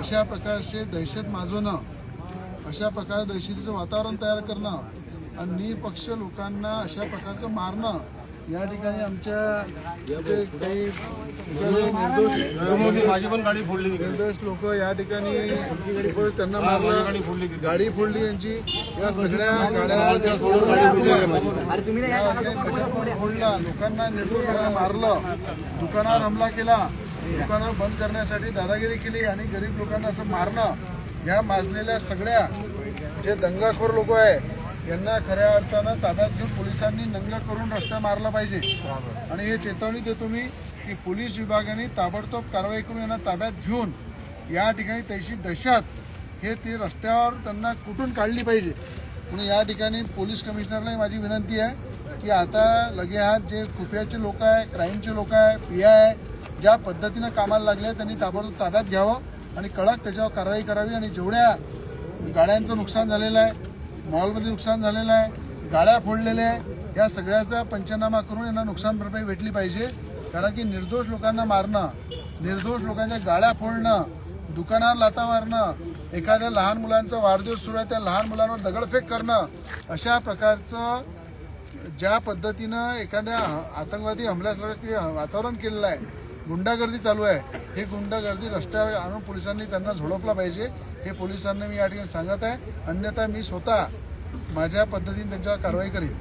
अशा प्रकारचे दहशत माजवणं, अशा प्रकारे दहशतीचं वातावरण तयार करणं आणि निरपक्ष लोकांना अशा प्रकारचं मारणं, या ठिकाणी आमच्या काही निर्दोष लोक या ठिकाणी त्यांना मारलं, गाडी फोडली यांची, या सगळ्या गाड्या फोडला, लोकांना निर्दोष लोकांना मारलं, दुकानावर हमला केला, दुकानं बंद करण्यासाठी दादागिरी केली आणि गरीब लोकांना असं मारणं, या माजलेल्या सगळ्या जे दंगाखोर लोक आहे यांना खऱ्या अर्थानं ताब्यात घेऊन पोलिसांनी नंगा करून रस्ता मारला पाहिजे। आणि हे चेतावणी देतो मी की पोलीस विभागाने ताबडतोब कारवाई करून यांना ताब्यात घेऊन या ठिकाणी तशी दहशत हे ती रस्त्यावर त्यांना कुठून काढली पाहिजे। म्हणून या ठिकाणी पोलीस कमिशनरला माझी विनंती आहे की आता लगे हात जे खुफियाचे लोक आहे, क्राईमचे लोक आहे, PI ज्या पद्धतीनं कामाला लागले त्यांनी ताबडतोब ताब्यात घ्यावं आणि कडक त्याच्यावर कारवाई करावी। आणि जेवढ्या गाड्यांचं नुकसान झालेलं आहे, मॉलमध्ये नुकसान झालेलं आहे, गाड्या फोडलेल्या आहे, या सगळ्याचा पंचनामा करून यांना नुकसान भरपाई भेटली पाहिजे। कारण की निर्दोष लोकांना मारणं, निर्दोष लोकांच्या गाड्या फोडणं, दुकानावर लाथा मारणं, एखाद्या लहान मुलांचा वाढदिवस सुरू आहे त्या लहान मुलांवर दगडफेक करणं, अशा प्रकारचं ज्या पद्धतीनं एखाद्या आतंकवादी हमल्यासारखं वातावरण केलेलं आहे, गुंडागर्दी चालू आहे, हे गुंडागर्दी रस्त्यावर आणून पोलिसांनी त्यांना झोडपला पाहिजे, हे पोलिसांना मी या ठिकाणी सांगत आहे। अन्यथा मी स्वतः माझ्या पद्धतीने त्यांच्यावर कारवाई करेन।